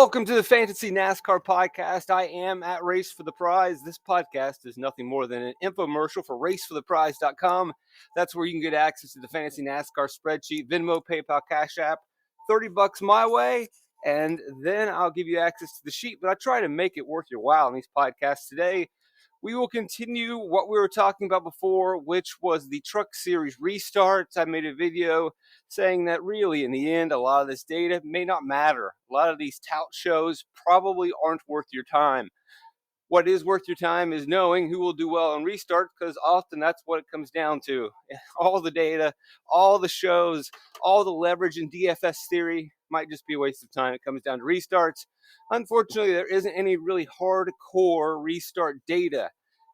Welcome to the Fantasy NASCAR podcast. I am at Race for the Prize. This podcast is nothing more than an infomercial for racefortheprize.com. That's where you can get access to the Fantasy NASCAR spreadsheet, Venmo, PayPal, Cash App, $30 my way, and then I'll give you access to the sheet. But I try to make it worth your while in these podcasts today. We will continue what we were talking about before, which was the Truck Series restarts. I made a video saying that really, in the end, a lot of this data may not matter. A lot of these tout shows probably aren't worth your time. What is worth your time is knowing who will do well on restarts, because often that's what it comes down to. All the data, all the shows, all the leverage in DFS theory might just be a waste of time. It comes down to restarts. Unfortunately, there isn't any really hardcore restart data.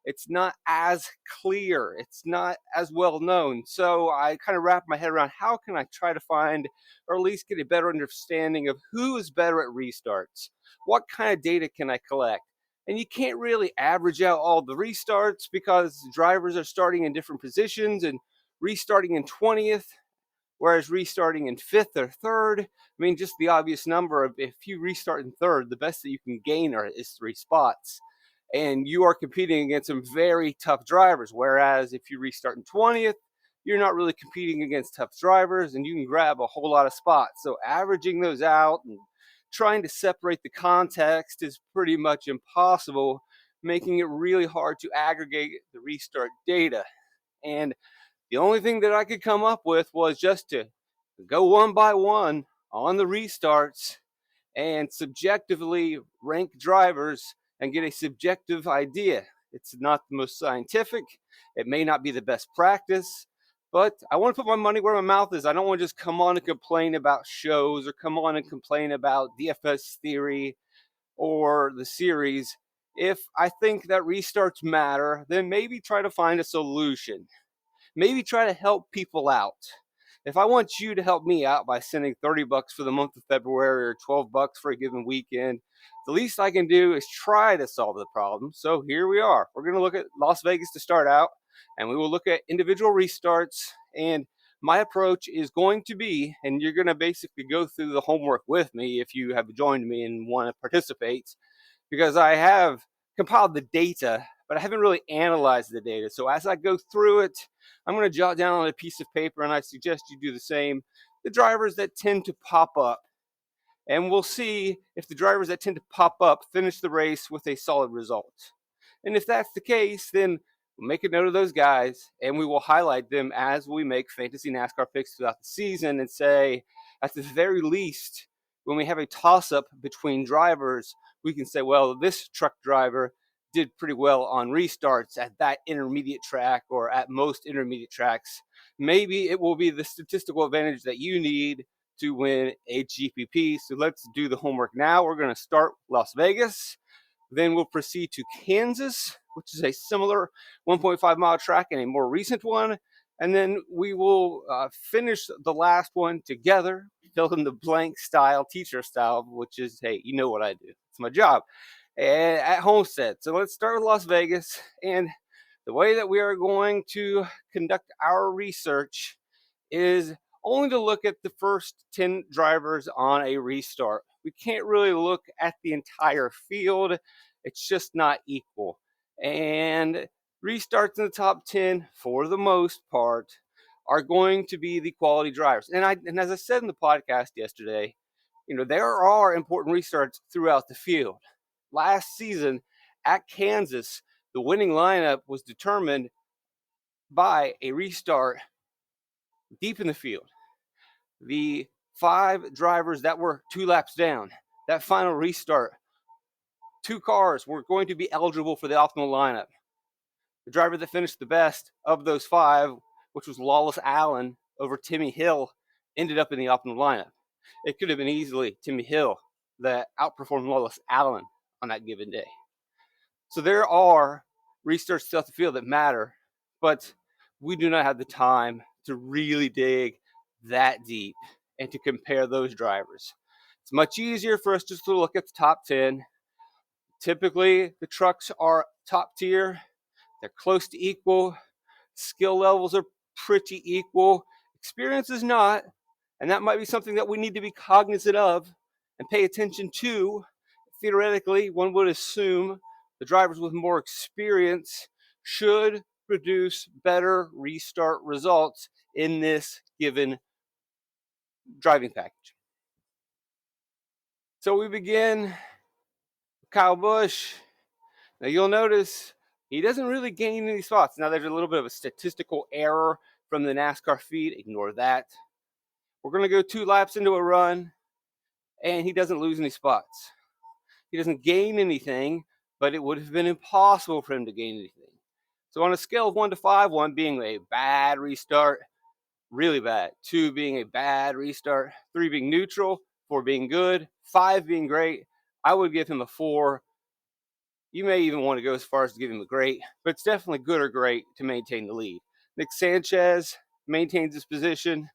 It's not as clear. It's not as well known. So I kind of wrap my head around how can I try to find, or at least get a better understanding of who is better at restarts. What kind of data can I collect? And you can't really average out all the restarts because drivers are starting in different positions and restarting in 20th, whereas restarting in 5th or 3rd. I mean, just the obvious number of if you restart in 3rd, the best that you can gain is 3 spots. And you are competing against some very tough drivers, whereas if you restart in 20th, you're not really competing against tough drivers and you can grab a whole lot of spots. So averaging those out and trying to separate the context is pretty much impossible, making it really hard to aggregate the restart data. And the only thing that I could come up with was just to go one by one on the restarts and subjectively rank drivers and get a subjective idea. It's not the most scientific. It may not be the best practice, but I want to put my money where my mouth is. I don't want to just come on and complain about shows or come on and complain about DFS theory or the series. If I think that restarts matter, then maybe try to find a solution. Maybe try to help people out. If I want you to help me out by sending $30 for the month of February or $12 for a given weekend, the least I can do is try to solve the problem. So here we are. We're going to look at Las Vegas to start out, and we will look at individual restarts. And my approach is going to be, and you're going to basically go through the homework with me if you have joined me and want to participate, because I have compiled the data, but I haven't really analyzed the data. So as I go through it, I'm going to jot down on a piece of paper, and I suggest you do the same, the drivers that tend to pop up. And we'll see if the drivers that tend to pop up finish the race with a solid result. And if that's the case, then we'll make a note of those guys, and we will highlight them as we make fantasy NASCAR picks throughout the season and say, at the very least, when we have a toss-up between drivers, we can say, well, this truck driver did pretty well on restarts at that intermediate track or at most intermediate tracks. Maybe it will be the statistical advantage that you need to win a GPP. So let's do the homework now. We're going to start Las Vegas. Then we'll proceed to Kansas, which is a similar 1.5 mile track and a more recent one. And then we will finish the last one together, fill in the blank style, teacher style, which is, hey, you know what I do. It's my job. And at Homestead. So let's start with Las Vegas. And the way that we are going to conduct our research is only to look at the first 10 drivers on a restart. We can't really look at the entire field. It's just not equal. And restarts in the top 10, for the most part, are going to be the quality drivers. And as I said in the podcast yesterday, there are important restarts throughout the field. Last season at Kansas, the winning lineup was determined by a restart deep in the field. The 5 drivers that were 2 laps down, that final restart, 2 cars were going to be eligible for the optimal lineup. The driver that finished the best of those 5, which was Lawless Allen over Timmy Hill, ended up in the optimal lineup. It could have been easily Timmy Hill that outperformed Lawless Allen on that given day. So there are restarts throughout the field that matter, but we do not have the time to really dig that deep and to compare those drivers. It's much easier for us just to look at the top 10. Typically, the trucks are top tier. They're close to equal. Skill levels are pretty equal. Experience is not, and that might be something that we need to be cognizant of and pay attention to, theoretically, one would assume the drivers with more experience should produce better restart results in this given driving package. So we begin with Kyle Busch. Now you'll notice he doesn't really gain any spots. Now there's a little bit of a statistical error from the NASCAR feed. Ignore that. We're going to go 2 laps into a run, and he doesn't lose any spots. He doesn't gain anything, but it would have been impossible for him to gain anything. So on a scale of 1 to 5, 1 being a bad restart, really bad, 2 being a bad restart, 3 being neutral, 4 being good, 5 being great, I would give him a 4. You may even want to go as far as to give him a great, but it's definitely good or great to maintain the lead. Nick Sanchez maintains his position.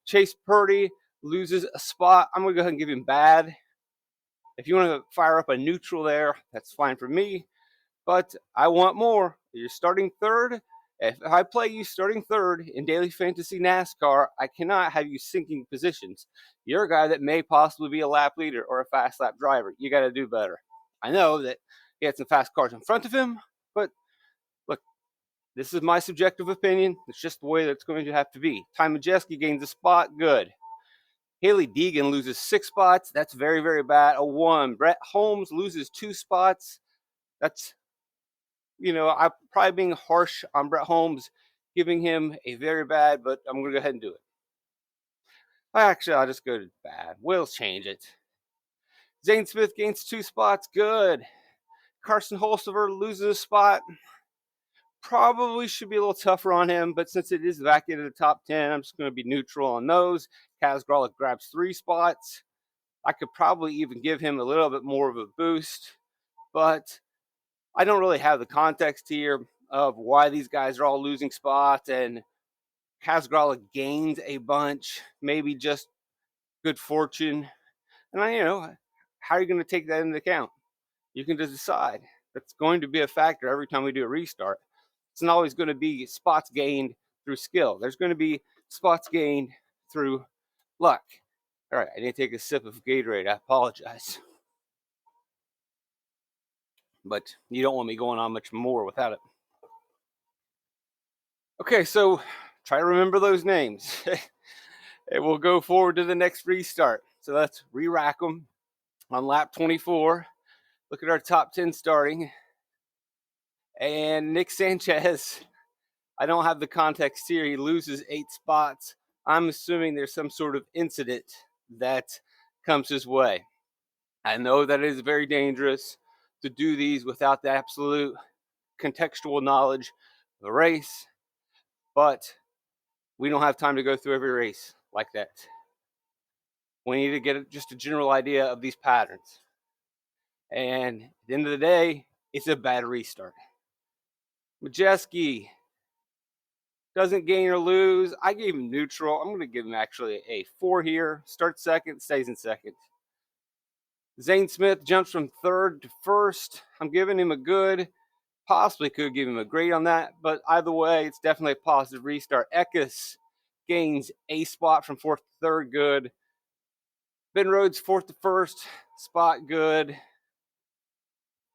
Chase Purdy loses a spot. I'm going to go ahead and give him bad. If you want to fire up a neutral there, that's fine for me. But I want more. You're starting third. If I play you starting third in Daily Fantasy NASCAR, I cannot have you sinking positions. You're a guy that may possibly be a lap leader or a fast lap driver. You got to do better. I know that he had some fast cars in front of him, but look, this is my subjective opinion. It's just the way that's going to have to be. Ty Majeski gains a spot, good. Haley Deegan loses 6 spots. That's very, very bad. A 1. Brett Holmes loses 2 spots. That's, I'm probably being harsh on Brett Holmes, giving him a very bad, but I'm going to go ahead and do it. Actually, I'll just go to bad. We'll change it. Zane Smith gains 2 spots. Good. Carson Holstever loses a spot. Probably should be a little tougher on him, but since it is back into the top 10, I'm just going to be neutral on those. Kaz Grolick grabs 3 spots. I could probably even give him a little bit more of a boost, but I don't really have the context here of why these guys are all losing spots, and Kaz Grolick gains a bunch, maybe just good fortune. And how are you going to take that into account? You can just decide. That's going to be a factor every time we do a restart. It's not always going to be spots gained through skill. There's going to be spots gained through luck. All right, I didn't take a sip of Gatorade. I apologize. But you don't want me going on much more without it. Okay, so try to remember those names. And we'll go forward to the next restart. So let's re-rack them on lap 24. Look at our top 10 starting. And Nick Sanchez, I don't have the context here. He loses 8 spots. I'm assuming there's some sort of incident that comes his way. I know that it is very dangerous to do these without the absolute contextual knowledge of the race, but we don't have time to go through every race like that. We need to get just a general idea of these patterns. And at the end of the day, it's a bad restart. Majeski doesn't gain or lose. I gave him neutral. I'm going to give him actually a 4 here. Starts second, stays in second. Zane Smith jumps from third to first. I'm giving him a good. Possibly could give him a great on that, but either way, it's definitely a positive restart. Eckes gains a spot from fourth to third, good. Ben Rhodes fourth to first, spot, good.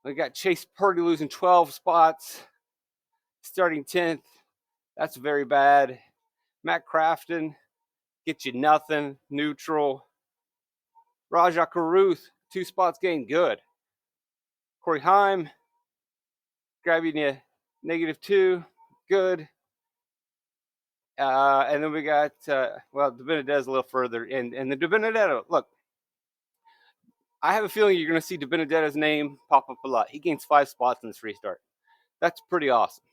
We got Chase Purdy losing 12 spots, starting 10th. That's very bad. Matt Crafton gets you nothing, neutral. Rajah Caruth, 2 spots gained, good. Corey Heim grabbing you -2, good. And then we got, DiBenedetto's a little further. And the DiBenedetto, look, I have a feeling you're going to see DiBenedetto's name pop up a lot. He gains 5 spots in this restart. That's pretty awesome.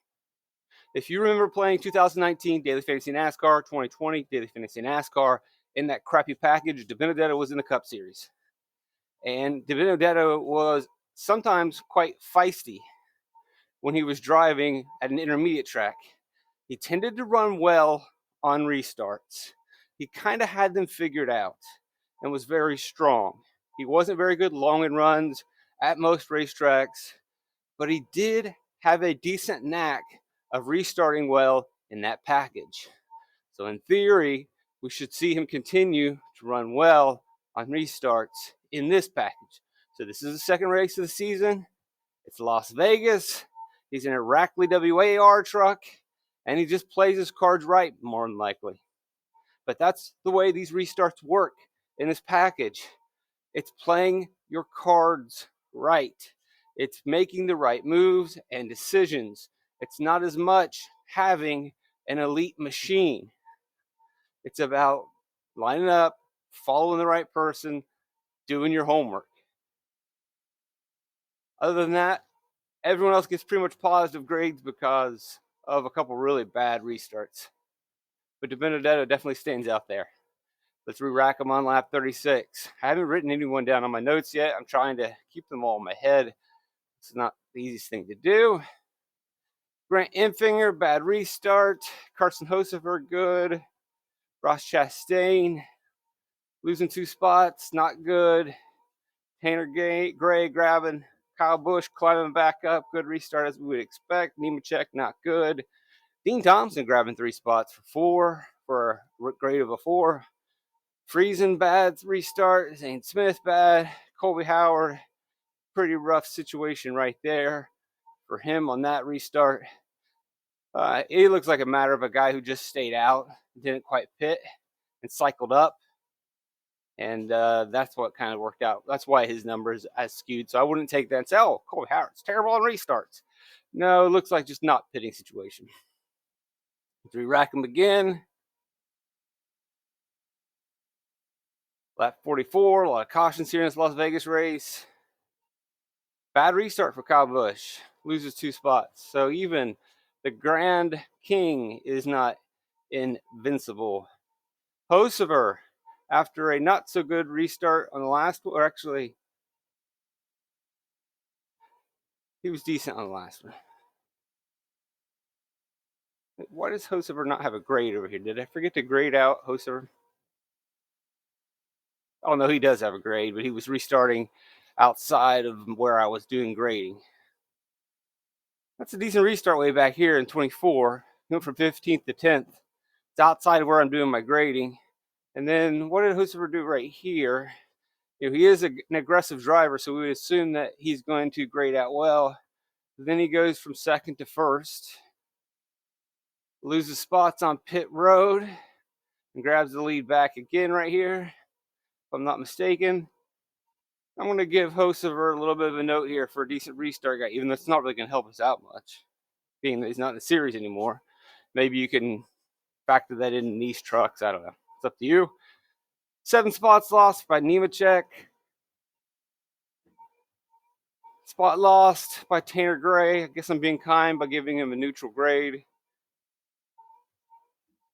If you remember playing 2019 Daily Fantasy NASCAR, 2020 Daily Fantasy NASCAR, in that crappy package, DiBenedetto was in the Cup Series. And DiBenedetto was sometimes quite feisty when he was driving at an intermediate track. He tended to run well on restarts. He kind of had them figured out and was very strong. He wasn't very good long and runs at most racetracks, but he did have a decent knack of restarting well in that package. So in theory, we should see him continue to run well on restarts in this package. So this is the second race of the season. It's Las Vegas. He's in a Rackley WAR truck, and he just plays his cards right, more than likely. But that's the way these restarts work in this package. It's playing your cards right. It's making the right moves and decisions. It's not as much having an elite machine. It's about lining up, following the right person, doing your homework. Other than that, everyone else gets pretty much positive grades because of a couple really bad restarts. But DiBenedetto definitely stands out there. Let's re-rack them on lap 36. I haven't written anyone down on my notes yet. I'm trying to keep them all in my head. It's not the easiest thing to do. Grant Enfinger, bad restart. Carson Hocefer, good. Ross Chastain, losing 2 spots, not good. Tanner Gray grabbing. Kyle Busch climbing back up, good restart as we would expect. Nemechek, not good. Dean Thompson grabbing 3 spots for a grade of a 4. Friesen, bad restart. Zane Smith, bad. Colby Howard, pretty rough situation right there for him on that restart. It looks like a matter of a guy who just stayed out, didn't quite pit, and cycled up. And that's what kind of worked out. That's why his numbers as skewed. So I wouldn't take that and say, oh, Colby Howard's terrible on restarts. No, it looks like just not pitting situation. Let's re-rack him again. Lap 44, a lot of cautions here in this Las Vegas race. Bad restart for Kyle Busch. Loses 2 spots. So even the Grand King is not invincible. Hocefer, after a not so good restart on the last one, or actually, he was decent on the last one. Why does Hocefer not have a grade over here? Did I forget to grade out Hocefer? Oh no, he does have a grade, but he was restarting outside of where I was doing grading. That's a decent restart way back here in 24. He went from 15th to 10th. It's outside of where I'm doing my grading. And then what did Hocefer do right here? He is an aggressive driver, so we would assume that he's going to grade out well. But then he goes from second to first, loses spots on pit road, and grabs the lead back again right here. If I'm not mistaken, I'm going to give Hocefer a little bit of a note here for a decent restart guy, even though it's not really going to help us out much, being that he's not in the series anymore. Maybe you can factor that in these trucks. I don't know. It's up to you. 7 spots lost by Nemechek. Spot lost by Tanner Gray. I guess I'm being kind by giving him a neutral grade.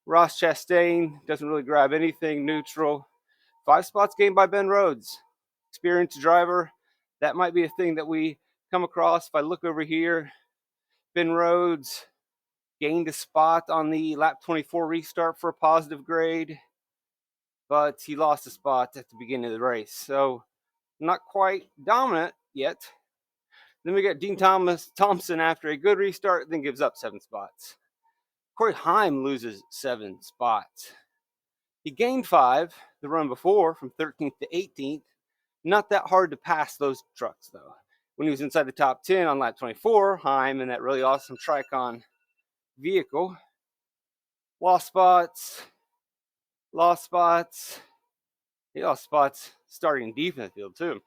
Ross Chastain doesn't really grab anything, neutral. 5 spots gained by Ben Rhodes. Experienced driver. That might be a thing that we come across. If I look over here, Ben Rhodes gained a spot on the lap 24 restart for a positive grade, but he lost a spot at the beginning of the race. So not quite dominant yet. Then we got Dean Thompson after a good restart, then gives up 7 spots. Corey Heim loses 7 spots. He gained 5 the run before from 13th to 18th. Not that hard to pass those trucks, though. When he was inside the top 10 on lap 24, Heim in that really awesome Tricon vehicle. Lost spots. He lost spots starting deep in the field, too.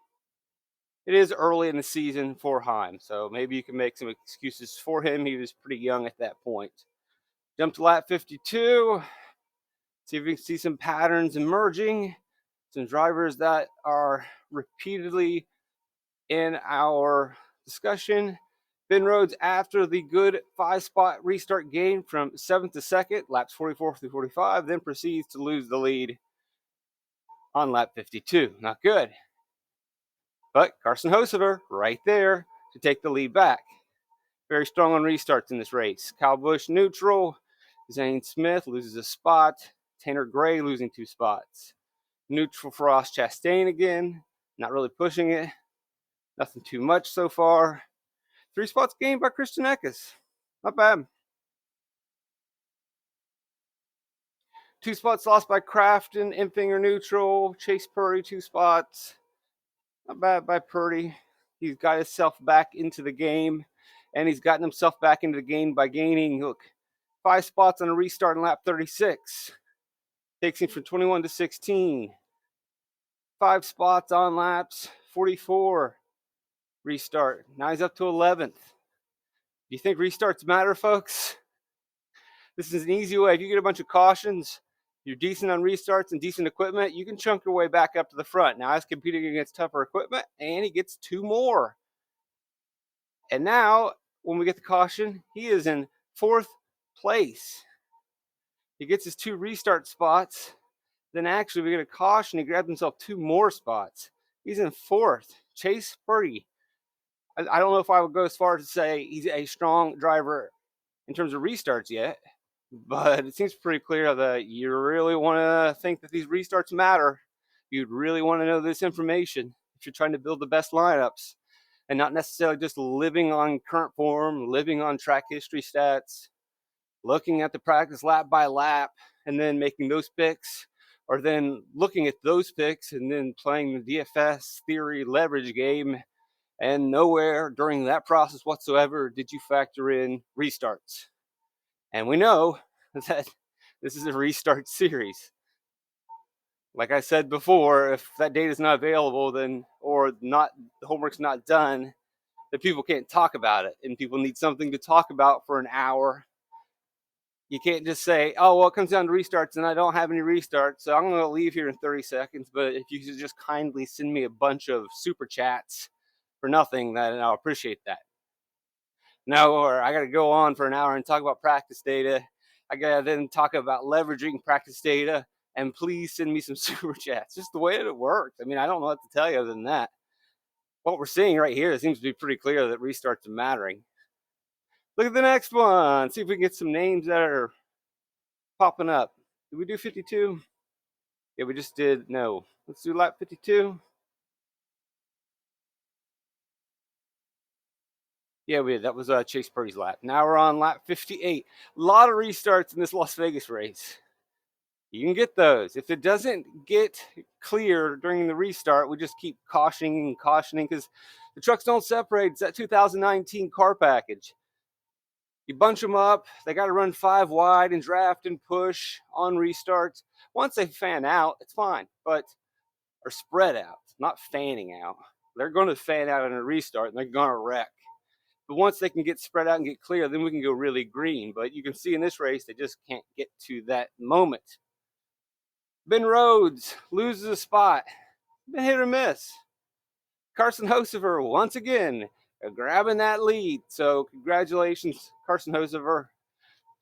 It is early in the season for Heim, so maybe you can make some excuses for him. He was pretty young at that point. Jump to lap 52. See if we can see some patterns emerging. Some drivers that are repeatedly in our discussion. Ben Rhodes, after the good 5-spot restart gain from 7th to 2nd, laps 44 through 45, then proceeds to lose the lead on lap 52. Not good. But Carson Hocefer, right there, to take the lead back. Very strong on restarts in this race. Kyle Busch neutral. Zane Smith loses a spot. Tanner Gray losing 2 spots. Neutral for Ross Chastain again. Not really pushing it. Nothing too much so far. 3 spots gained by Christian Eckes. Not bad. 2 spots lost by Crafton. Enfinger neutral. Chase Purdy 2 spots. Not bad by Purdy. He's got himself back into the game, and he's gotten himself back into the game by gaining, look, 5 spots on a restart in lap 36. Takes him from 21 to 16. 5 spots on laps 44. Restart. Now he's up to 11th. Do you think restarts matter, folks? This is an easy way. If you get a bunch of cautions, you're decent on restarts and decent equipment, you can chunk your way back up to the front. Now he's competing against tougher equipment, and he gets 2 more. And now, when we get the caution, he is in 4th place. He gets his 2 restart spots. Then actually, we get a caution. He grabs himself 2 more spots. He's in 4th. Chase Purdy. I don't know if I would go as far as to say he's a strong driver in terms of restarts yet, but it seems pretty clear that you really want to think that these restarts matter. You'd really want to know this information if you're trying to build the best lineups and not necessarily just living on current form, living on track history stats, looking at the practice lap by lap and then making those picks, or then looking at those picks and then playing the DFS theory leverage game. And nowhere during that process whatsoever did you factor in restarts. And we know that this is a restart series. Like I said before, if that data is not available, then or not the homework's not done, then people can't talk about it, and people need something to talk about for an hour. You can't just say, "Oh, well, it comes down to restarts, and I don't have any restarts, so I'm going to leave here in 30 seconds." But if you could just kindly send me a bunch of super chats for nothing, then I'll appreciate that. No, or I got to go on for an hour and talk about practice data. I got to then talk about leveraging practice data, and please send me some super chats. Just the way that it works. I mean, I don't know what to tell you other than that. What we're seeing right here, it seems to be pretty clear that restarts are mattering. Look at the next one. See if we can get some names that are popping up. Did we do 52? Yeah, we just did. No. Let's do lap 52. Yeah, we did. That was Chase Purdy's lap. Now we're on lap 58. A lot of restarts in this Las Vegas race. You can get those. If it doesn't get clear during the restart, we just keep cautioning because the trucks don't separate. It's that 2019 car package. You bunch them up. They got to run 5 wide and draft and push on restarts. Once they fan out, it's fine, but are spread out, not fanning out. They're going to fan out in a restart, and they're going to wreck. But once they can get spread out and get clear, then we can go really green. But you can see in this race, they just can't get to that moment. Ben Rhodes loses a spot. Been hit or miss. Carson Hocevar once again grabbing that lead. So congratulations, Carson Hocevar.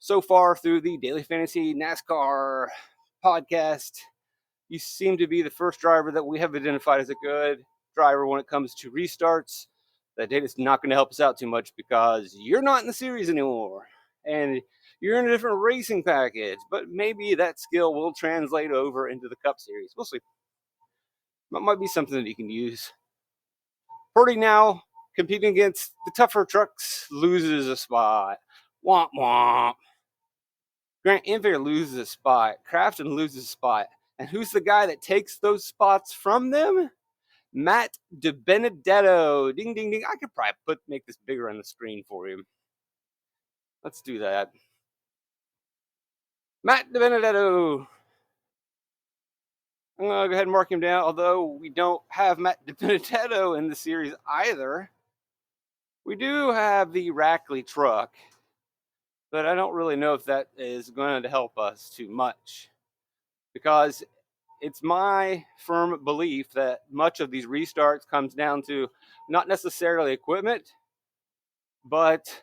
So far through the Daily Fantasy NASCAR podcast, you seem to be the first driver that we have identified as a good driver when it comes to restarts. That data's not going to help us out too much because you're not in the series anymore. And you're in a different racing package, but maybe that skill will translate over into the Cup Series. We'll see. That might be something that you can use. Purdy now competing against the tougher trucks loses a spot. Womp womp. Grant Enfair loses a spot. Crafton loses a spot. And who's the guy that takes those spots from them? Matt DiBenedetto. Ding, ding, ding. I could probably make this bigger on the screen for you. Let's do that. Matt DiBenedetto. I'm going to go ahead and mark him down, although we don't have Matt DiBenedetto in the series either. We do have the Rackley truck, but I don't really know if that is going to help us too much because it's my firm belief that much of these restarts comes down to not necessarily equipment, but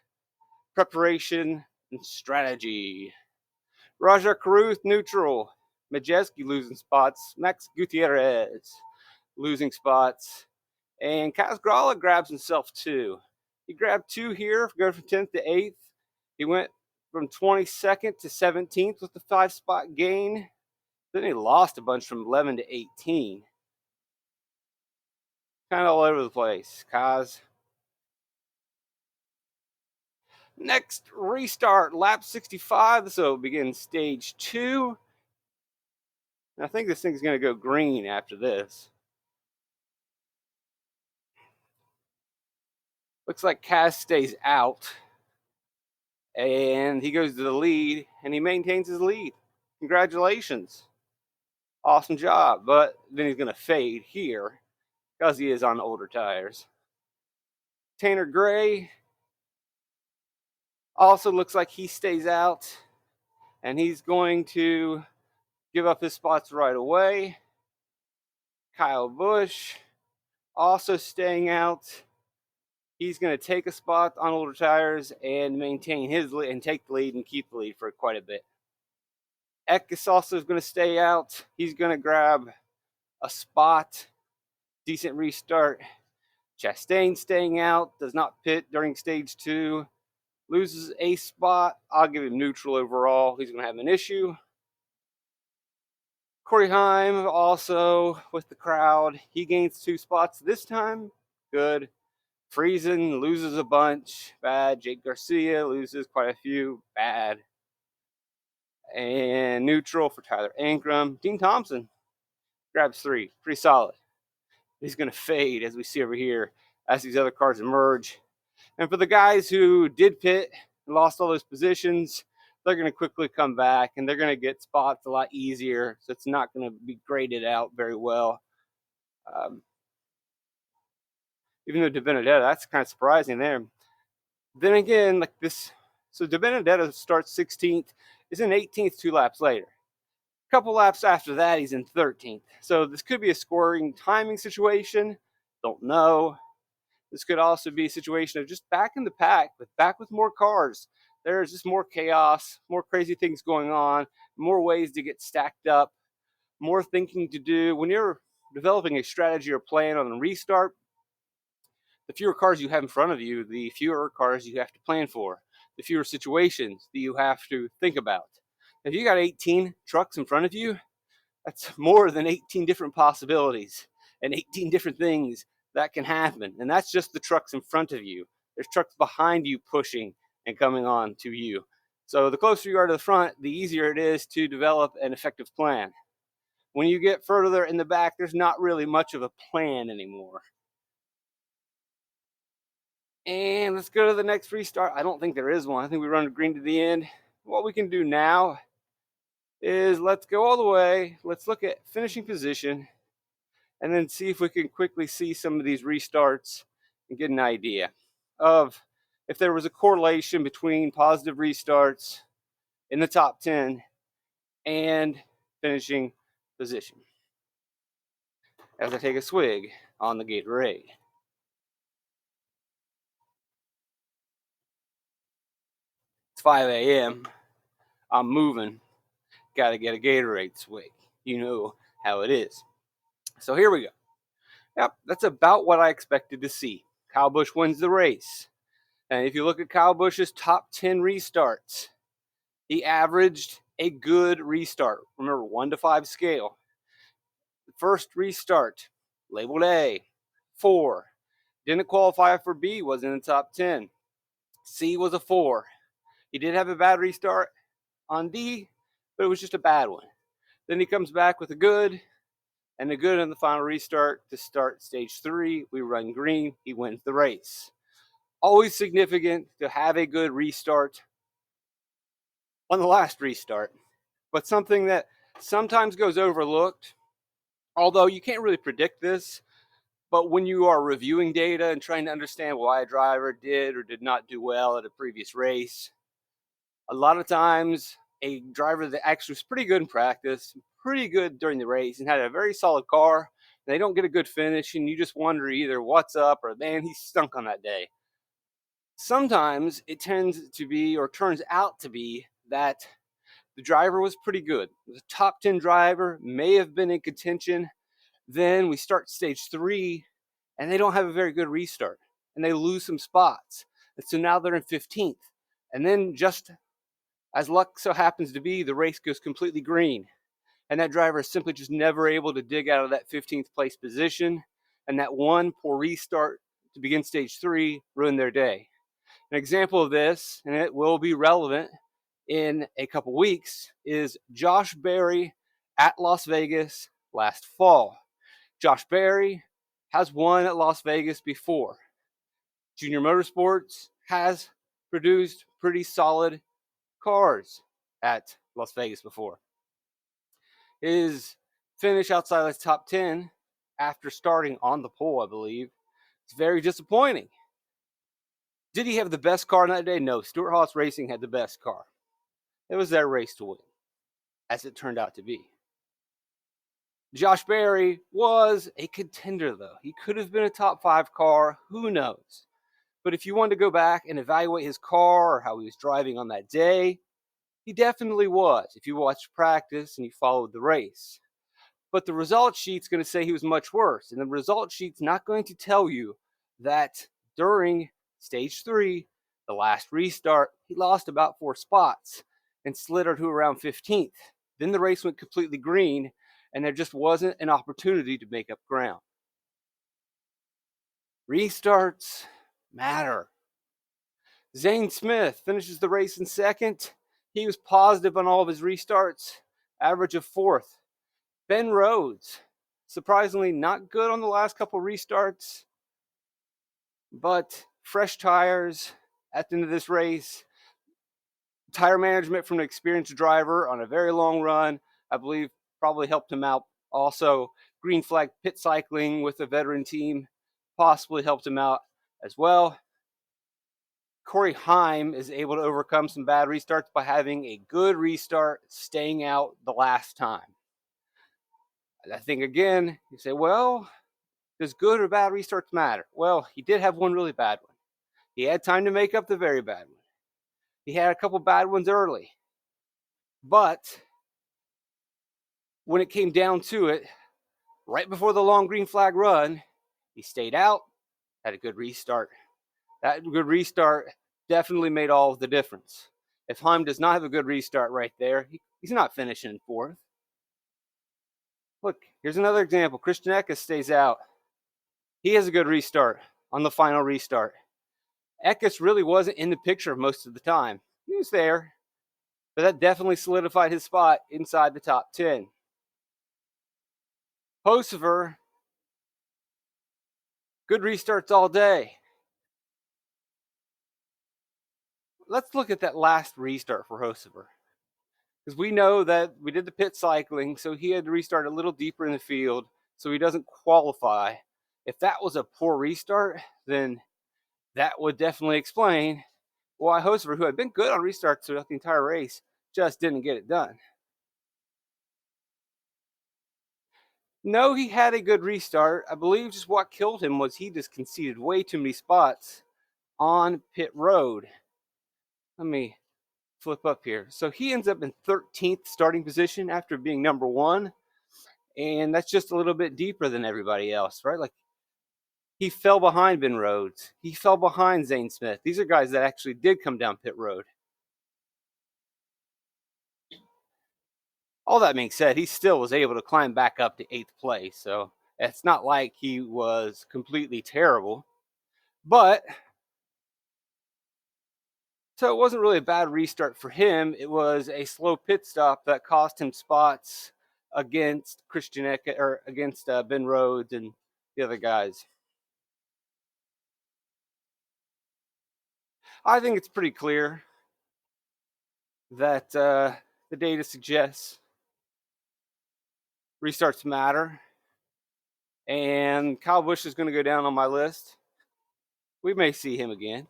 preparation and strategy. Raja Caruth neutral. Majeski losing spots. Max Gutierrez losing spots. And Kaz Grala grabs himself 2. He grabbed 2 here, go from 10th to 8th. He went from 22nd to 17th with the 5-spot gain. Then he lost a bunch from 11 to 18. Kind of all over the place, Kaz. Next restart, lap 65. So begin stage 2. And I think this thing's going to go green after this. Looks like Cass stays out, and he goes to the lead, and he maintains his lead. Congratulations. Awesome job. But then he's going to fade here because he is on older tires. Tanner Gray also looks like he stays out, and he's going to give up his spots right away. Kyle Busch also staying out. He's going to take a spot on older tires and maintain his lead and take the lead and keep the lead for quite a bit. Eck is also going to stay out. He's going to grab a spot. Decent restart. Chastain staying out. Does not pit during stage 2. Loses a spot. I'll give him neutral overall. He's going to have an issue. Corey Heim also with the crowd. He gains 2 spots this time. Good. Friesen loses a bunch. Bad. Jake Garcia loses quite a few. Bad. And neutral for Tyler Ankrum. Dean Thompson grabs 3. Pretty solid. He's going to fade, as we see over here, as these other cars emerge. And for the guys who did pit and lost all those positions, they're going to quickly come back, and they're going to get spots a lot easier, so it's not going to be graded out very well. Even though De Benedetto, that's kind of surprising there. Then again, like this, so De Benedetto starts 16th, is in 18th 2 laps later. A couple laps after that, he's in 13th. So this could be a scoring timing situation. Don't know. This could also be a situation of just back in the pack, but back with more cars. There's just more chaos, more crazy things going on, more ways to get stacked up, more thinking to do. When you're developing a strategy or plan on a restart, the fewer cars you have in front of you, the fewer cars you have to plan for, the fewer situations that you have to think about. If you got 18 trucks in front of you, that's more than 18 different possibilities and 18 different things that can happen. And that's just the trucks in front of you. There's trucks behind you pushing and coming on to you. So the closer you are to the front, the easier it is to develop an effective plan. When you get further in the back, there's not really much of a plan anymore. And let's go to the next restart. I don't think there is one. I think we run green to the end. What we can do now is let's go all the way. Let's look at finishing position and then see if we can quickly see some of these restarts and get an idea of if there was a correlation between positive restarts in the top 10 and finishing position. As I take a swig on the Gatorade. It's 5 a.m. I'm moving. Got to get a Gatorade swig. You know how it is. So here we go. Yep, that's about what I expected to see. Kyle Busch wins the race. And if you look at Kyle Busch's top 10 restarts, he averaged a good restart. Remember, 1 to 5 scale. The first restart, labeled A, 4. Didn't qualify for B, was in the top 10. C was a 4. He did have a bad restart on D, but it was just a bad one. Then he comes back with a good, and a good in the final restart to start stage 3. We run green. He wins the race. Always significant to have a good restart on the last restart, but something that sometimes goes overlooked, although you can't really predict this, but when you are reviewing data and trying to understand why a driver did or did not do well at a previous race, a lot of times a driver that actually was pretty good in practice, pretty good during the race, and had a very solid car, and they don't get a good finish, and you just wonder either what's up or, man, he stunk on that day. Sometimes it tends to be, or turns out to be, that the driver was pretty good. The top 10 driver may have been in contention. Then we start stage 3, and they don't have a very good restart, and they lose some spots. And so now they're in 15th. And then just as luck so happens to be, the race goes completely green. And that driver is simply just never able to dig out of that 15th place position. And that one poor restart to begin stage 3 ruined their day. An example of this, and it will be relevant in a couple weeks, is Josh Berry at Las Vegas last fall. Josh Berry has won at Las Vegas before. Junior Motorsports has produced pretty solid cars at Las Vegas before. His finish outside the top 10 after starting on the pole, I believe, is very disappointing. Did he have the best car on that day? No. Stewart-Haas Racing had the best car. It was their race to win, as it turned out to be. Josh Berry was a contender, though. He could have been a top 5 car. Who knows? But if you wanted to go back and evaluate his car or how he was driving on that day, he definitely was, if you watched practice and you followed the race. But the result sheet's going to say he was much worse. And the result sheet's not going to tell you that during stage 3, the last restart, he lost about 4 spots and slid to around 15th. Then the race went completely green, and there just wasn't an opportunity to make up ground. Restarts matter. Zane Smith finishes the race in 2nd. He was positive on all of his restarts, average of 4th. Ben Rhodes, surprisingly not good on the last couple restarts, but fresh tires at the end of this race. Tire management from an experienced driver on a very long run, I believe, probably helped him out. Also, green flag pit cycling with a veteran team possibly helped him out as well. Corey Heim is able to overcome some bad restarts by having a good restart, staying out the last time. I think, again, you say, well, does good or bad restarts matter? Well, he did have one really bad one. He had time to make up the very bad one. He had a couple bad ones early. But when it came down to it, right before the long green flag run, he stayed out, had a good restart. That good restart definitely made all of the difference. If Heim does not have a good restart right there, he's not finishing in 4th. Look, here's another example. Christian Eckes stays out. He has a good restart on the final restart. Eckes really wasn't in the picture most of the time. He was there, but that definitely solidified his spot inside the top 10. Hocevar, good restarts all day. Let's look at that last restart for Hocevar, because we know that we did the pit cycling, so he had to restart a little deeper in the field, so he doesn't qualify. If that was a poor restart, then that would definitely explain why Hocevar, who had been good on restarts throughout the entire race, just didn't get it done. No, he had a good restart. I believe just what killed him was he just conceded way too many spots on pit road. Let me flip up here. So he ends up in 13th starting position after being number 1. And that's just a little bit deeper than everybody else, right? Like, he fell behind Ben Rhodes. He fell behind Zane Smith. These are guys that actually did come down pit road. All that being said, he still was able to climb back up to 8th place. So it's not like he was completely terrible. But so it wasn't really a bad restart for him. It was a slow pit stop that cost him spots against Christian Eckes, or against Ben Rhodes and the other guys. I think it's pretty clear that the data suggests restarts matter, and Kyle Busch is going to go down on my list. We may see him again.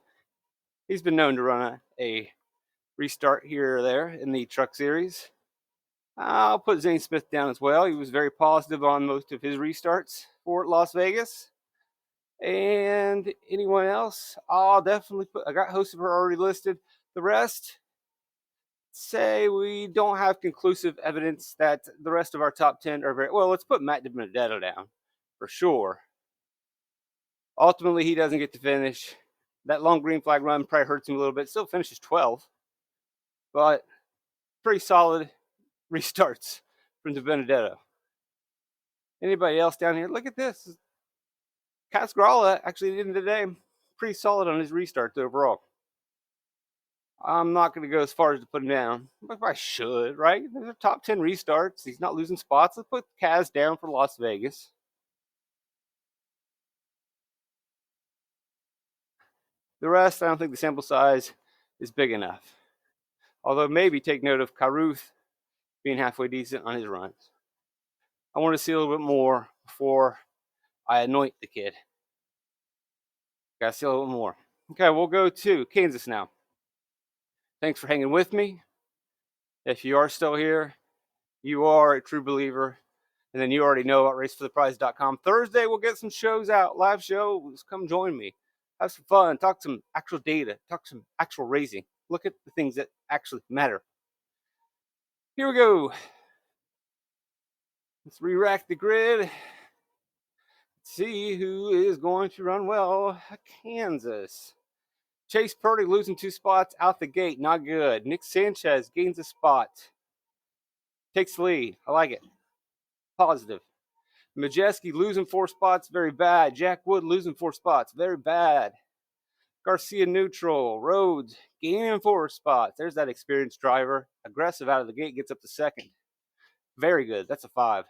He's been known to run a restart here or there in the Truck Series. I'll put Zane Smith down as well. He was very positive on most of his restarts for Las Vegas. And anyone else, I'll definitely put, I got Hocevar already listed. The rest, say we don't have conclusive evidence that the rest of our top 10 are very, well, let's put Matt DiBenedetto down for sure. Ultimately, he doesn't get to finish. That long green flag run probably hurts him a little bit. Still finishes 12th, but pretty solid restarts from DiBenedetto. Anybody else down here? Look at this. Casgrala actually at the end of the day, pretty solid on his restarts overall. I'm not going to go as far as to put him down, but I should, right? They're top 10 restarts. He's not losing spots. Let's put Kaz down for Las Vegas. The rest, I don't think the sample size is big enough. Although maybe take note of Caruth being halfway decent on his runs. I want to see a little bit more before I anoint the kid. Gotta see a little more. Okay, we'll go to Kansas now. Thanks for hanging with me. If you are still here, you are a true believer. And then you already know about racefortheprize.com. Thursday, we'll get some shows out, live shows. Come join me. Have some fun. Talk some actual data. Talk some actual racing. Look at the things that actually matter. Here we go. Let's re-rack the grid. See who is going to run well. Kansas. Chase Purdy losing 2 spots out the gate. Not good. Nick Sanchez gains a spot. Takes the lead. I like it. Positive. Majeski losing 4 spots. Very bad. Jack Wood losing 4 spots. Very bad. Garcia neutral. Rhodes gaining 4 spots. There's that experienced driver. Aggressive out of the gate. Gets up to second. Very good. That's a 5.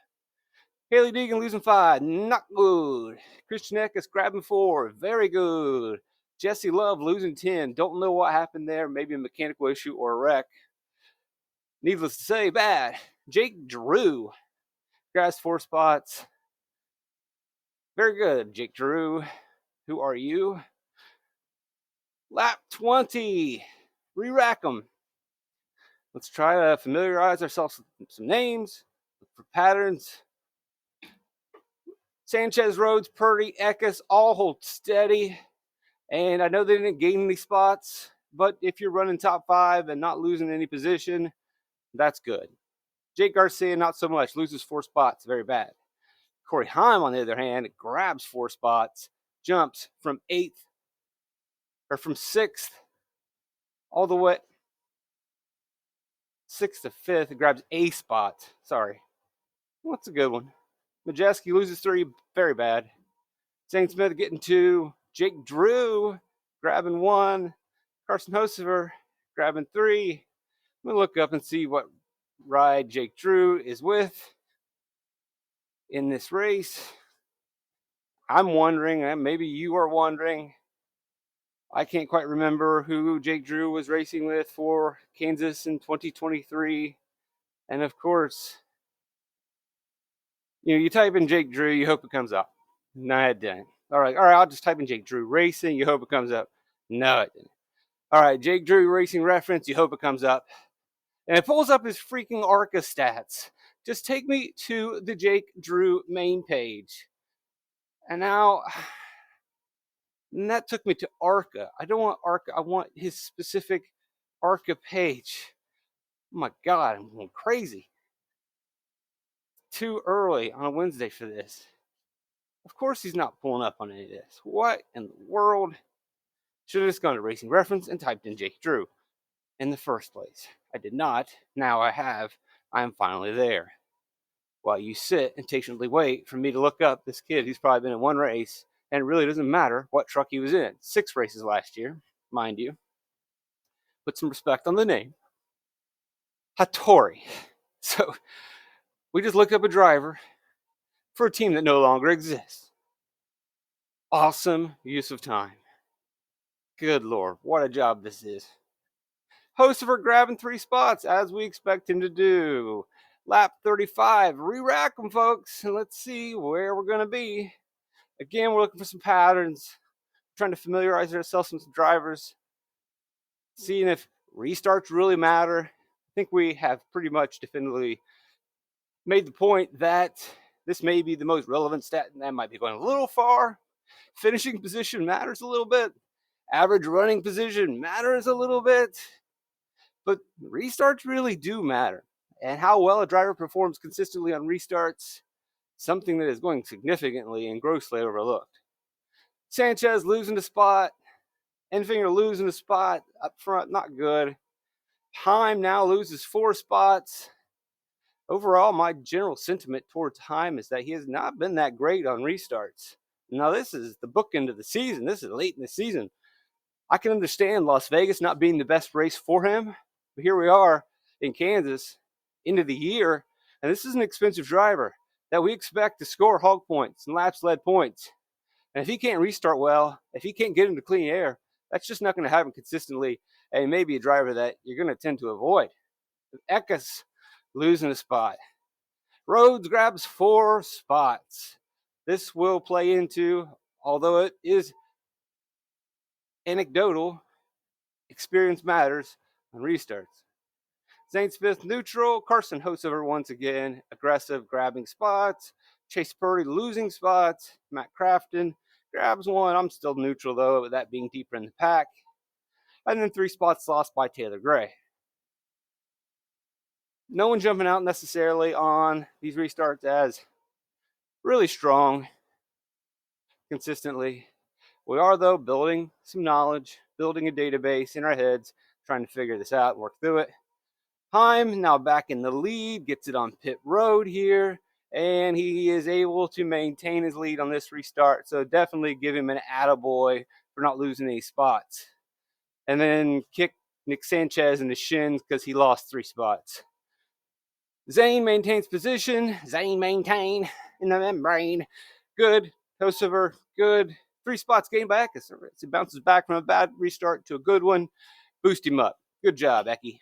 Haley Deegan losing 5. Not good. Christian Eckes grabbing 4. Very good. Jesse Love losing 10. Don't know what happened there. Maybe a mechanical issue or a wreck. Needless to say, bad. Jake Drew grabs 4 spots. Very good, Jake Drew. Who are you? Lap 20. Re-rack them. Let's try to familiarize ourselves with some names, look for patterns. Sanchez, Rhodes, Purdy, Eckes all hold steady. And I know they didn't gain any spots, but if you're running top 5 and not losing any position, that's good. Jake Garcia, not so much. Loses 4 spots. Very bad. Corey Heim, on the other hand, grabs 4 spots, jumps from 8th or from 6th all the way 6th to 5th, grabs a spot. Sorry. What's a good one? Majeski loses 3. Very bad. Zane Smith getting 2. Jake Drew grabbing 1. Carson Hocever grabbing 3. I'm going to look up and see what ride Jake Drew is with in this race. I'm wondering, and maybe you are wondering, I can't quite remember who Jake Drew was racing with for Kansas in 2023. And of course, you type in Jake Drew, you hope it comes up. No, it didn't. All right, I'll just type in Jake Drew Racing, you hope it comes up. No, it didn't. All right, Jake Drew Racing reference, you hope it comes up. And it pulls up his freaking ARCA stats. Just take me to the Jake Drew main page. And now, and that took me to ARCA. I don't want ARCA, I want his specific ARCA page. Oh my God, I'm going crazy. Too early on a Wednesday for this. Of course he's not pulling up on any of this. What in the world? Should have just gone to Racing Reference and typed in Jake Drew in the first place. I did not. Now I have. I am finally there. While you sit and patiently wait for me to look up this kid who's probably been in 1 race, and it really doesn't matter what truck he was in. 6 races last year, mind you. Put some respect on the name. Hattori. So we just looked up a driver for a team that no longer exists. Awesome use of time. Good Lord, what a job this is. Hocever grabbing 3 spots, as we expect him to do. Lap 35, re-rack them, folks, and let's see where we're going to be. Again, we're looking for some patterns, trying to familiarize ourselves with some drivers, seeing if restarts really matter. I think we have pretty much definitively made the point that this may be the most relevant stat, and that might be going a little far. Finishing position matters a little bit. Average running position matters a little bit. But restarts really do matter. And how well a driver performs consistently on restarts, something that is going significantly and grossly overlooked. Sanchez losing a spot. Enfinger losing a spot up front, not good. Heim now loses 4 spots. Overall, my general sentiment towards Heim is that he has not been that great on restarts. Now, this is the bookend of the season. This is late in the season. I can understand Las Vegas not being the best race for him, but here we are in Kansas, into the year, and this is an expensive driver that we expect to score hog points and laps led points. And if he can't restart well, if he can't get into clean air, That's just not going to happen consistently, and maybe a driver that you're going to tend to avoid. Eckes losing a spot. Rhodes grabs 4 spots. This will play into, although it is anecdotal, experience matters on restarts. Zane Smith neutral. Carson Hocevar once again aggressive, grabbing spots. Chase Purdy losing spots. Matt Crafton grabs one. I'm still neutral though, with that being deeper in the pack. And then 3 spots lost by Taylor Gray. No one jumping out necessarily on these restarts as really strong consistently. We are, though, building some knowledge, building a database in our heads, trying to figure this out, work through it. Heim now back in the lead, gets it on pit road here, and he is able to maintain his lead on this restart. So definitely give him an attaboy for not losing any spots. And then kick Nick Sanchez in the shins because he lost 3 spots. Zane maintains position. Zane maintain in the membrane. Good. Kosover, good. 3 spots gained by Eckes. He bounces back from a bad restart to a good one. Boost him up. Good job, Ecky.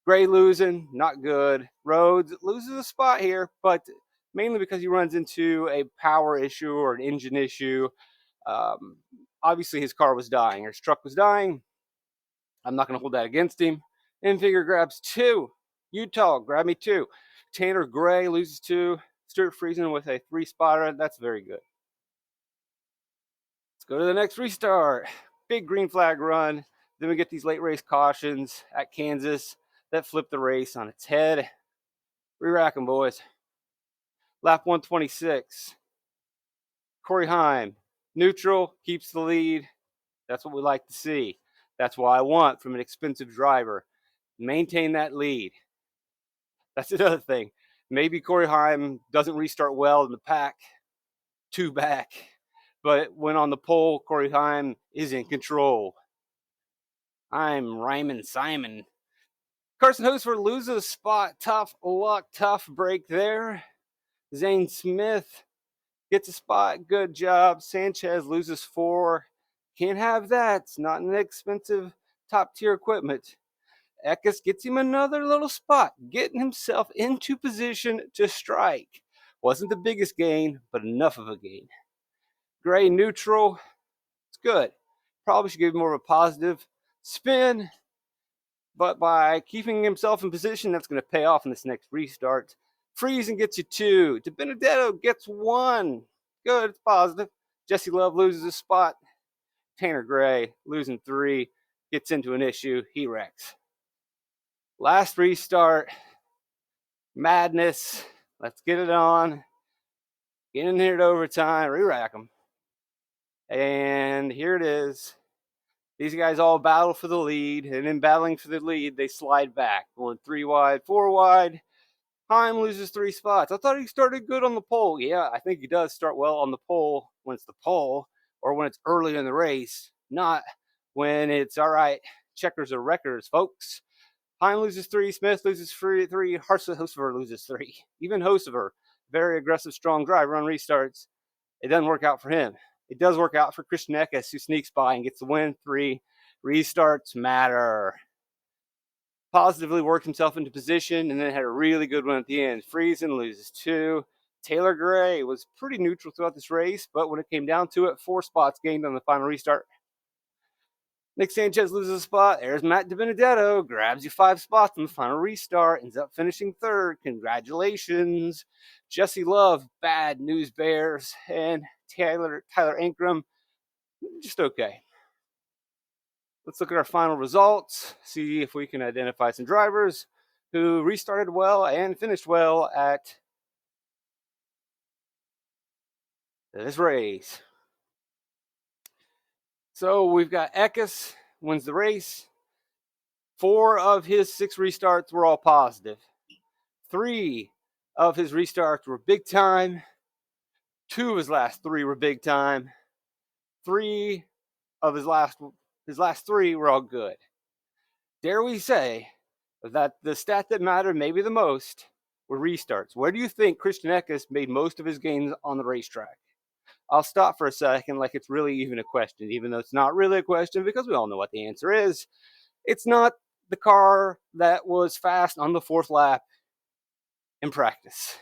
Gray losing, not good. Rhodes loses a spot here, but mainly because he runs into a power issue or an engine issue. Obviously, his car was dying, or his truck was dying. I'm not going to hold that against him. Infigure grabs 2. Utah, grab me 2. Tanner Gray loses 2. Stuart Friesen with a 3-spotter. That's very good. Let's go to the next restart. Big green flag run. Then we get these late race cautions at Kansas that flip the race on its head. Re-rack them, boys. Lap 126. Corey Heim, neutral, keeps the lead. That's what we like to see. That's what I want from an expensive driver. Maintain that lead. That's another thing. Maybe Corey Heim doesn't restart well in the pack. 2 back. But when on the pole, Corey Heim is in control. I'm Ryman Simon. Carson Hocevar loses a spot. Tough luck, tough break there. Zane Smith gets a spot. Good job. Sanchez loses 4. Can't have that. It's not an expensive top-tier equipment. Eckes gets him another little spot, getting himself into position to strike. Wasn't the biggest gain, but enough of a gain. Gray neutral. It's good. Probably should give him more of a positive spin. But by keeping himself in position, that's going to pay off in this next restart. Friesen gets you 2. DiBenedetto gets 1. Good, it's positive. Jesse Love loses a spot. Tanner Gray losing 3. Gets into an issue. He wrecks. Last restart. Madness. Let's get it on. Get in here to overtime. Re-rack them. And here it is. These guys all battle for the lead, and in battling for the lead, they slide back. Going 3 wide, 4 wide. Heim loses 3 spots. I thought he started good on the pole. Yeah, I think he does start well on the pole when it's the pole or when it's early in the race, not when it's, all right, checkers or wreckers, folks. Heim loses 3. Smith loses 3. Hocevar loses 3. Even Hocevar, very aggressive, strong driver on restarts. It doesn't work out for him. It does work out for Christian Eckes, who sneaks by and gets the win. 3 restarts matter. Positively worked himself into position and then had a really good one at the end. Friesen loses 2. Taylor Gray was pretty neutral throughout this race, but when it came down to it, 4 spots gained on the final restart. Nick Sanchez loses a spot. There's Matt DiBenedetto. Grabs you 5 spots on the final restart. Ends up finishing 3rd. Congratulations. Jesse Love, bad news bears. And Tyler Ankrum, just okay. Let's look at our final results. See if we can identify some drivers who restarted well and finished well at this race. So we've got Eckes wins the race. 4 of his 6 restarts were all positive. 3 of his restarts were big time. 2 of his last 3 were big time. 3 of his last 3 were all good. Dare we say that the stat that mattered maybe the most were restarts? Where do you think Christian Eckes made most of his gains on the racetrack? I'll stop for a second like it's really even a question, even though it's not really a question because we all know what the answer is. It's not the car that was fast on the 4th lap in practice.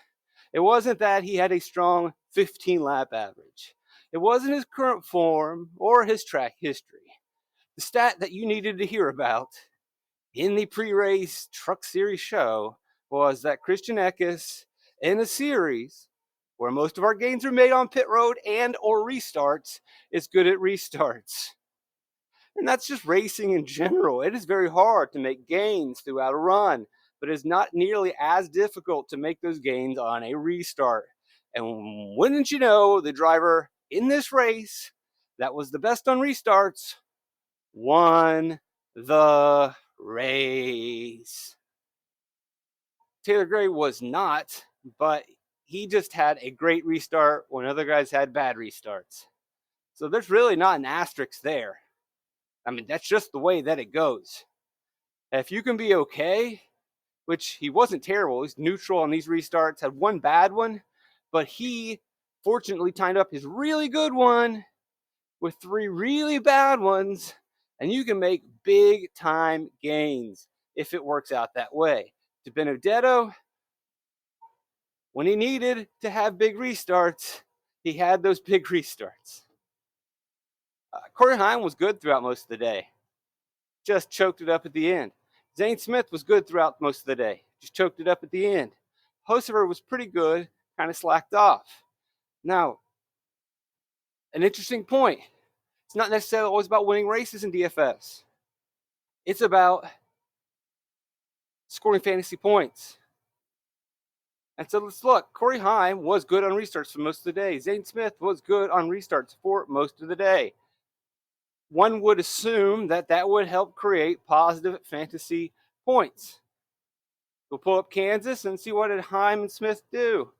It wasn't that he had a strong 15-lap average. It wasn't his current form or his track history. The stat that you needed to hear about in the pre-race Truck Series show was that Christian Eckes, in a series where most of our gains are made on pit road and or restarts, is good at restarts. And that's just racing in general. It is very hard to make gains throughout a run, but it's not nearly as difficult to make those gains on a restart. And wouldn't you know, the driver in this race that was the best on restarts won the race. Taylor Gray was not, but he just had a great restart when other guys had bad restarts. So there's really not an asterisk there. I mean, that's just the way that it goes. If you can be okay, which he wasn't terrible, he's neutral on these restarts, had one bad one, but he fortunately timed up his really good one with 3 really bad ones, and you can make big time gains if it works out that way. To Benedetto, when he needed to have big restarts, he had those big restarts. Corey Heim was good throughout most of the day. Just choked it up at the end. Zane Smith was good throughout most of the day. Just choked it up at the end. Hocevar was pretty good, kind of slacked off. Now, an interesting point. It's not necessarily always about winning races in DFS. It's about scoring fantasy points. And so let's look. Corey Heim was good on restarts for most of the day. Zane Smith was good on restarts for most of the day. One would assume that that would help create positive fantasy points. We'll pull up Kansas and see what did Heim and Smith do.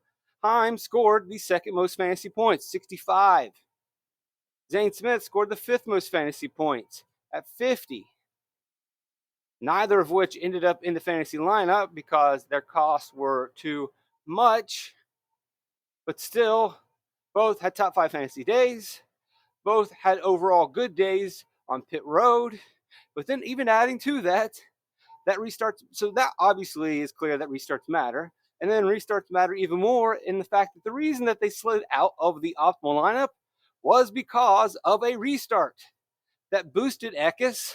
Heim scored the 2nd most fantasy points, 65. Zane Smith scored the 5th most fantasy points at 50. Neither of which ended up in the fantasy lineup because their costs were too much. But still, both had top 5 fantasy days. Both had overall good days on pit road. But then even adding to that restarts, so that obviously is clear that restarts matter. And then restarts matter even more in the fact that the reason that they slid out of the optimal lineup was because of a restart that boosted Eckes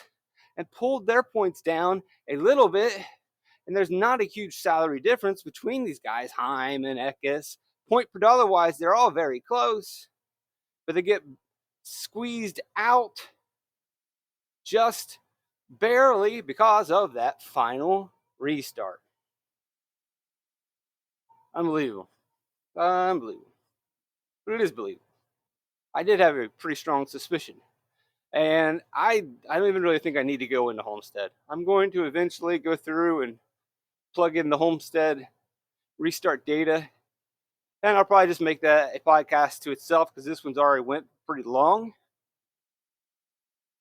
and pulled their points down a little bit. And there's not a huge salary difference between these guys, Heim and Eckes. Point per dollar wise, they're all very close, but they get squeezed out just barely because of that final restart. Unbelievable. Unbelievable. But it is believable. I did have a pretty strong suspicion. And I don't even really think I need to go into Homestead. I'm going to eventually go through and plug in the Homestead restart data. And I'll probably just make that a podcast to itself because this one's already went pretty long.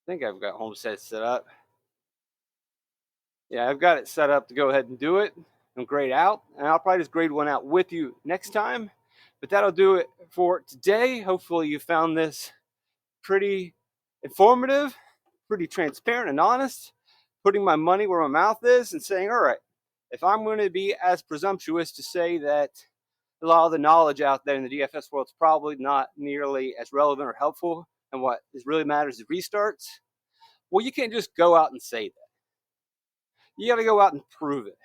I think I've got Homestead set up. Yeah, I've got it set up to go ahead and do it and grade out. And I'll probably just grade one out with you next time. But that'll do it for today. Hopefully you found this pretty informative, pretty transparent and honest, putting my money where my mouth is and saying, all right, if I'm going to be as presumptuous to say that a lot of the knowledge out there in the DFS world is probably not nearly as relevant or helpful, and what really matters is restarts, well, you can't just go out and say that. You got to go out and prove it.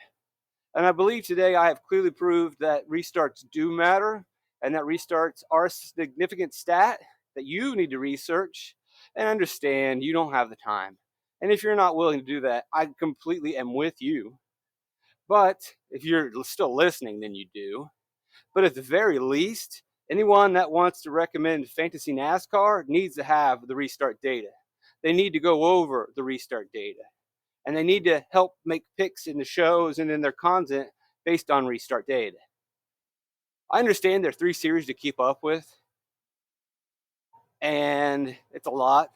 And I believe today I have clearly proved that restarts do matter and that restarts are a significant stat that you need to research and understand. You don't have the time. And if you're not willing to do that, I completely am with you. But if you're still listening, then you do. But at the very least, anyone that wants to recommend fantasy NASCAR needs to have the restart data. They need to go over the restart data. And they need to help make picks in the shows and in their content based on restart data. I understand there are 3 series to keep up with, and it's a lot.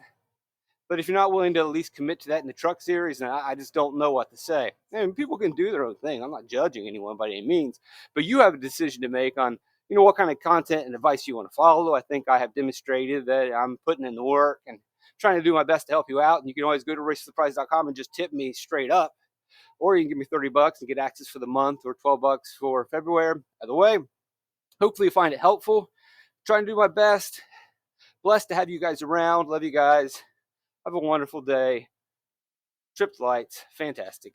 But if you're not willing to at least commit to that in the truck series, then I just don't know what to say. And people can do their own thing. I'm not judging anyone by any means. But you have a decision to make on what kind of content and advice you want to follow. I think I have demonstrated that I'm putting in the work and trying to do my best to help you out. And you can always go to racefortheprize.com and just tip me straight up, or you can give me $30 and get access for the month, or $12 for February. Either way, hopefully you find it helpful. Trying to do my best. Blessed to have you guys around. Love you guys. Have a wonderful day. Tripped lights. Fantastic.